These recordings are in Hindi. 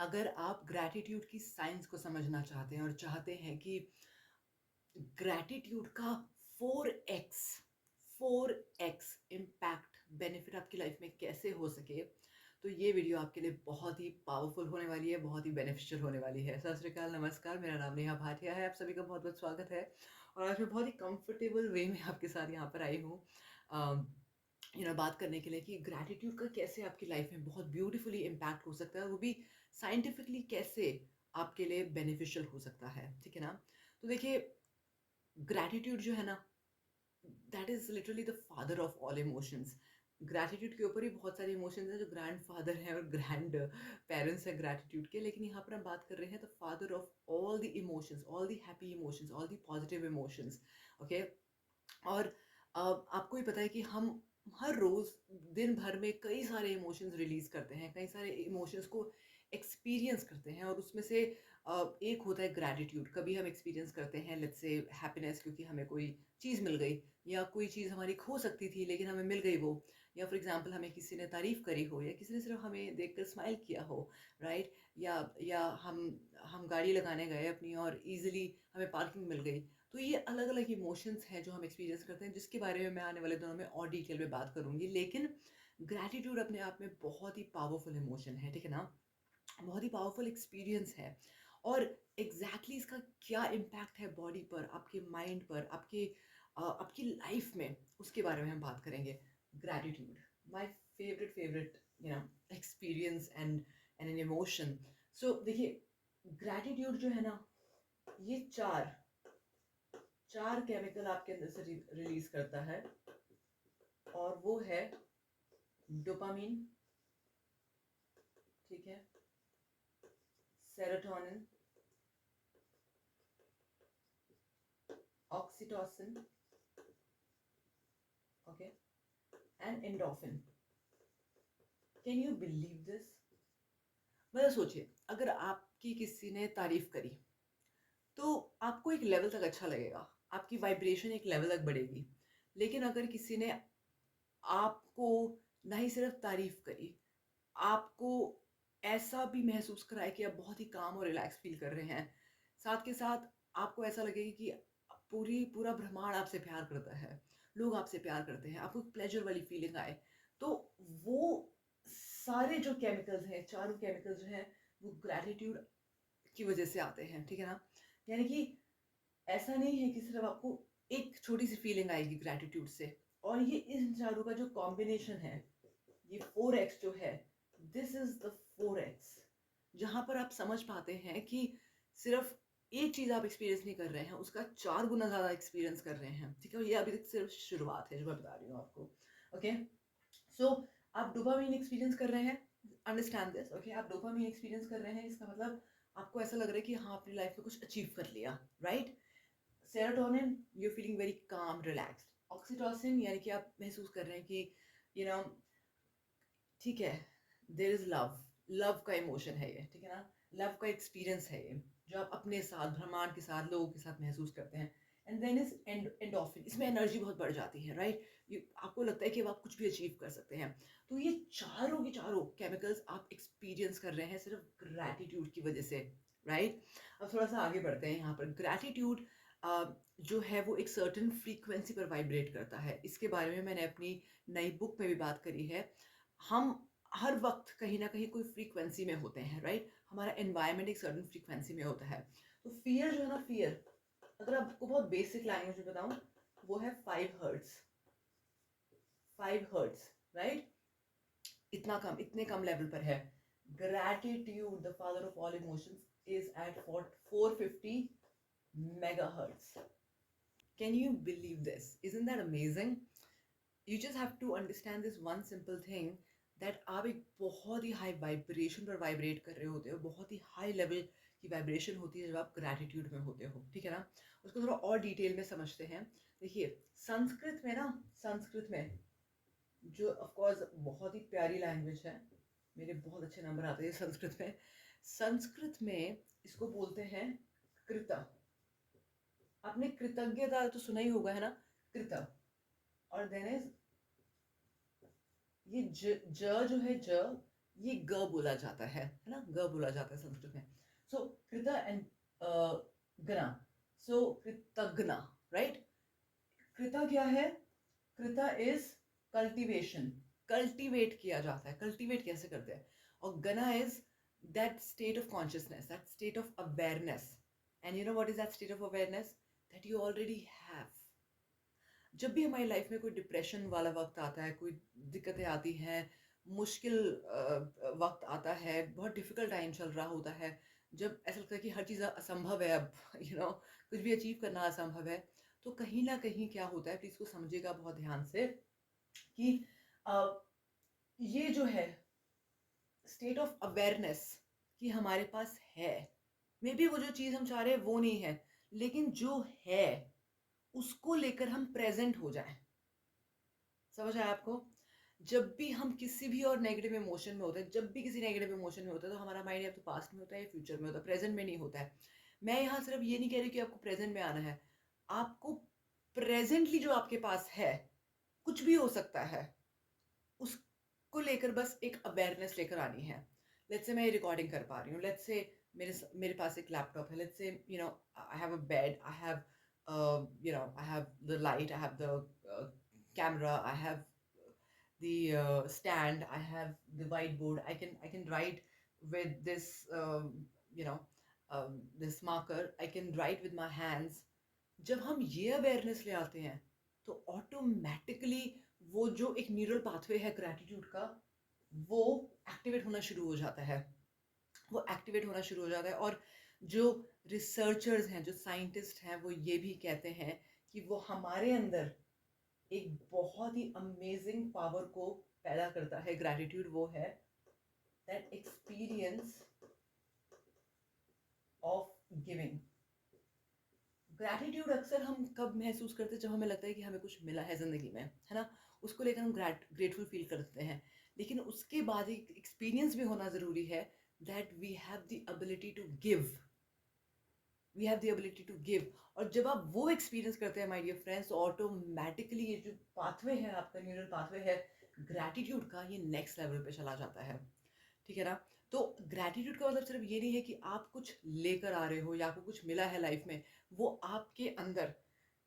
अगर आप ग्रैटिट्यूड की साइंस को समझना चाहते हैं और चाहते हैं कि ग्रैटिट्यूड का 4x 4x इम्पैक्ट बेनिफिट आपकी लाइफ में कैसे हो सके, तो ये वीडियो आपके लिए बहुत ही पावरफुल होने वाली है, बहुत ही बेनिफिशियल होने वाली है। सत श्री अकाल, नमस्कार, मेरा नाम नेहा भाटिया है। आप सभी का बहुत-बहुत स्वागत है और आज मैं बहुत ही कंफर्टेबल वे में आपके साथ यहाँ पर आई हूँ बात करने के लिए कि ग्रैटिट्यूड का कैसे आपकी लाइफ में बहुत ब्यूटीफुली इम्पैक्ट हो सकता है और वो भी साइंटिफिकली कैसे आपके लिए बेनिफिशियल हो सकता है, ठीक है ना? तो देखिए, ग्रैटिट्यूड जो है ना, that is literally the father of all emotions. Gratitude के ऊपर ही बहुत सारे इमोशंस हैं जो ग्रैंड फादर हैं और ग्रैंड पेरेंट्स हैं ग्रैटिट्यूड के, लेकिन यहाँ पर हम बात कर रहे हैं the father of all the emotions, all the happy emotions, all the positive emotions. Okay. और आपको ही पता है कि हम हर रोज़ दिन भर में कई सारे इमोशंस रिलीज़ करते हैं, कई सारे इमोशंस को एक्सपीरियंस करते हैं और उसमें से एक होता है ग्रैटिट्यूड। कभी हम एक्सपीरियंस करते हैं लेट्स से हैप्पीनेस क्योंकि हमें कोई चीज़ मिल गई या कोई चीज़ हमारी खो सकती थी लेकिन हमें मिल गई वो, या फॉर एग्ज़ाम्पल हमें किसी ने तारीफ़ करी हो या किसी ने सिर्फ़ हमें देखकर स्माइल किया हो, राइट? या हम गाड़ी लगाने गए अपनी और ईज़िली हमें पार्किंग मिल गई। तो ये अलग-अलग इमोशंस हैं जो हम एक्सपीरियंस करते हैं, जिसके बारे में मैं आने वाले दिनों में और डिटेल में बात करूँगी। लेकिन ग्रैटिट्यूड अपने आप में बहुत ही पावरफुल इमोशन है, ठीक है ना? बहुत ही पावरफुल एक्सपीरियंस है और एग्ज़ैक्टली इसका क्या इम्पैक्ट है बॉडी पर, आपके माइंड पर, आपकी लाइफ में, उसके बारे में हम बात करेंगे। Gratitude, my favourite experience and an emotion. So देखिए, ग्रैटिट्यूड जो है ना, ये 4 केमिकल आपके अंदर से रिलीज करता है और वो है डोपामीन, ठीक है, serotonin, oxytocin, okay, and endorphin. Can you believe this? मतलब सोचिए, अगर आपकी किसी ने तारीफ करी तो आपको एक लेवल तक अच्छा लगेगा, आपकी वाइब्रेशन एक लेवल तक बढ़ेगी। लेकिन अगर किसी ने आपको ना ही सिर्फ तारीफ करी, आपको ऐसा भी महसूस कराए कि आप बहुत ही काम और रिलैक्स फील कर रहे हैं, साथ के साथ आपको ऐसा लगेगा कि पूरा ब्रह्मांड आपसे प्यार करता है, लोग आपसे प्यार करते हैं, आपको प्लेजर वाली फीलिंग आए, तो वो सारे जो केमिकल्स हैं, चारों केमिकल्स जो हैं, वो ग्रैटिट्यूड की वजह से आते हैं, ठीक है ना? यानी कि ऐसा नहीं है कि सिर्फ आपको एक छोटी सी फीलिंग आएगी ग्रैटिट्यूड से, और ये इन चारों का जो कॉम्बिनेशन है, ये 4x जो है, दिस इज द 4x, जहां पर आप समझ पाते हैं कि सिर्फ एक चीज आप एक्सपीरियंस नहीं कर रहे हैं, उसका 4 गुना ज्यादा एक्सपीरियंस कर रहे हैं, ठीक है? और ये अभी तक सिर्फ शुरुआत है जो मैं बता रही हूँ आपको। ओके, सो आप डोपामीन एक्सपीरियंस कर रहे हैं, अंडरस्टैंड दिस, ओके? आप डोपामीन एक्सपीरियंस कर रहे हैं, इसका मतलब आपको ऐसा लग रहा है कि हाँ, अपनी लाइफ में कुछ अचीव कर लिया, right? Serotonin, you are feeling very calm, relaxed. Oxytocin यानी कि आप महसूस कर रहे हैं कि यू नो ठीक है, देयर इज लव, लव का इमोशन है ये, ठीक है ना? लव का एक्सपीरियंस है ये, जो आप अपने साथ, ब्रह्मांड के साथ, लोगों के साथ महसूस करते हैं। एंड देन इज एंडोर्फिन, इसमें एनर्जी बहुत बढ़ जाती है, राइट? आपको लगता है कि अब आप कुछ भी अचीव कर सकते हैं। तो ये चारों के चारों केमिकल्स आप एक्सपीरियंस कर रहे हैं सिर्फ ग्रैटिट्यूड की वजह से, राइट? अब थोड़ा सा आगे बढ़ते हैं। यहाँ पर ग्रैटिट्यूड जो है वो एक सर्टेन फ्रीक्वेंसी पर वाइब्रेट करता है। इसके बारे में मैंने अपनी नई बुक में भी बात करी है। हम हर वक्त कहीं ना कहीं कोई फ्रीक्वेंसी में होते हैं, राइट? हमारा एनवायरनमेंट एक सर्टेन फ्रीक्वेंसी में होता है। तो फियर जो है ना, फियर, अगर आपको बहुत बेसिक लैंग्वेज में बताऊं, वो है 5 हर्ट्स। 5 hertz, right? इतने कम लेवल पर है। Gratitude, the father of all emotions, is at 450 megahertz. Can you believe this? Isn't that amazing? You just have to understand this one simple thing, that आप एक बहुत ही हाई वाइब्रेशन पर वाइब्रेट कर रहे होते हो, बहुत ही हाई लेवल की वाइब्रेशन होती है जब आप ग्रैटिट्यूड में होते हो, ठीक है ना? उसको थोड़ा और डिटेल में समझते हैं। देखिए, संस्कृत में ना, संस्कृत में जो ऑफ कोर्स बहुत ही प्यारी लैंग्वेज है, मेरे बहुत अच्छे नंबर आते हैं संस्कृत में। संस्कृत में इसको बोलते हैं कृत। आपने कृतज्ञता तो सुना ही होगा, है ना? कृत। और देन इज ये ज जो है, ज, ये ग बोला जाता है ना, ग बोला जाता है संस्कृत में. सो कृता एंड गना. सो कृतज्ञना, राइट. कृता क्या है? कृता इज कल्टीवेशन. कल्टीवेट किया जाता है. कल्टीवेट कैसे करते हैं? और गना is that state of consciousness, that state of awareness. And you know what is that state of awareness? That you already have. जब भी हमारी लाइफ में कोई डिप्रेशन वाला वक्त आता है, कोई दिक्कतें आती हैं, मुश्किल वक्त आता है, बहुत डिफिकल्ट टाइम चल रहा होता है, जब ऐसा लगता है कि हर चीज़ असंभव है अब, कुछ भी अचीव करना असंभव है, तो कहीं ना कहीं क्या होता है, प्लीज़ को समझिएगा बहुत ध्यान से, कि अ, ये जो है स्टेट ऑफ अवेयरनेस कि हमारे पास है, मे बी वो जो चीज़ हम चाह रहे हैं वो नहीं है, लेकिन जो है उसको लेकर हम प्रेजेंट हो जाएं. समझ आया आपको? जब भी हम किसी भी और नेगेटिव इमोशन में होते हैं, जब भी किसी नेगेटिव इमोशन में होता है, तो हमारा माइंड या तो पास्ट में होता है या फ्यूचर में होता है, प्रेजेंट में नहीं होता है. मैं यहाँ सिर्फ ये नहीं कह रही कि आपको प्रेजेंट में आना है. आपको प्रेजेंटली जो आपके पास है, कुछ भी हो सकता है, उसको लेकर बस एक अवेयरनेस लेकर आनी है. लेट्स से मैं ये रिकॉर्डिंग कर पा रही हूँ. लेट्स से मेरे पास एक लैपटॉप है. Let's say I have a bed, I have I have the light, I have the camera, I have the stand, I have the whiteboard. I can write with this you know this marker. I can write with my hands. जब हम ये अवेयरनेस ले आते हैं, तो ऑटोमेटिकली वो जो एक न्यूरल पाथवे है ग्रैटिट्यूड का, वो एक्टिवेट होना शुरू हो जाता है. वो एक्टिवेट होना शुरू हो जाता है. और जो रिसर्चर्स हैं, जो साइंटिस्ट हैं, वो ये भी कहते हैं कि वो हमारे अंदर एक बहुत ही अमेजिंग पावर को पैदा करता है. ग्रैटिट्यूड वो है that experience of giving. Gratitude अक्सर हम कब महसूस करते हैं? जब हमें लगता है कि हमें कुछ मिला है ज़िंदगी में, है ना, उसको लेकर हम ग्रेटफुल फील करते हैं. लेकिन उसके बाद एक एक्सपीरियंस भी होना ज़रूरी है that we have the ability to give. We have the ability to give. और जब आप वो एक्सपीरियंस करते हैं माय डियर फ्रेंड्स, ऑटोमेटिकली ये जो पाथवे है, आपका न्यूरल पाथवे है ग्रैटिट्यूड का, ये नेक्स्ट लेवल पे चला जाता है. ठीक है ना? तो ग्रैटिट्यूड का मतलब सिर्फ ये नहीं है कि आप कुछ लेकर आ रहे हो या आपको कुछ मिला है लाइफ में. वो आपके अंदर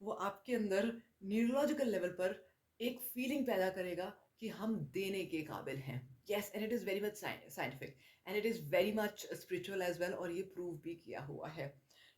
वो आपके अंदर न्यूरोलॉजिकल लेवल पर एक फीलिंग पैदा करेगा कि हम देने के काबिल हैं. Yes, and it is very much scientific, and it is very much spiritual as well, और ये प्रूव भी किया हुआ है.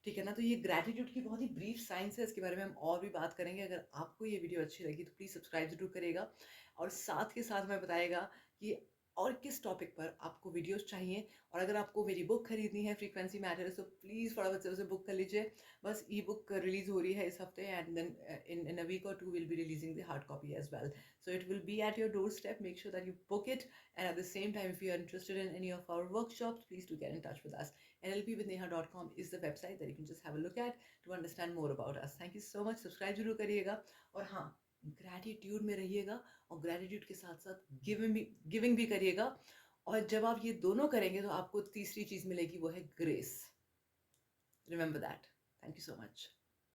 ठीक है ना? तो ये ग्रैटिट्यूड की बहुत ही ब्रीफ साइंस है. इसके बारे में हम और भी बात करेंगे. अगर आपको ये वीडियो अच्छी लगी तो प्लीज़ सब्सक्राइब जरूर करिएगा, और साथ के साथ मैं बताएगा कि और किस टॉपिक पर आपको वीडियोस चाहिए. और अगर आपको मेरी बुक खरीदनी है फ्रीक्वेंसी मैटर्स, तो प्लीज़ फटाफट से उसे बुक कर लीजिए. बस ई बुक रिलीज हो रही है इस हफ्ते, and then in a week or two will be releasing the hard copy as well. So it will be at your doorstep. Make sure that you book it. And at the same time, if you are interested in any of our workshops, please do get in touch with us. nlpwithneha.com is the website that you can just have a look at to understand more about us. Thank you so much. Subscribe जरूर करिएगा. और हाँ, ग्रैटिट्यूड में रहिएगा, और ग्रैटिट्यूड के साथ साथ गिविंग भी करिएगा. और जब आप ये दोनों करेंगे, तो आपको तीसरी चीज़ मिलेगी, वो है grace. Remember that. Thank you so much.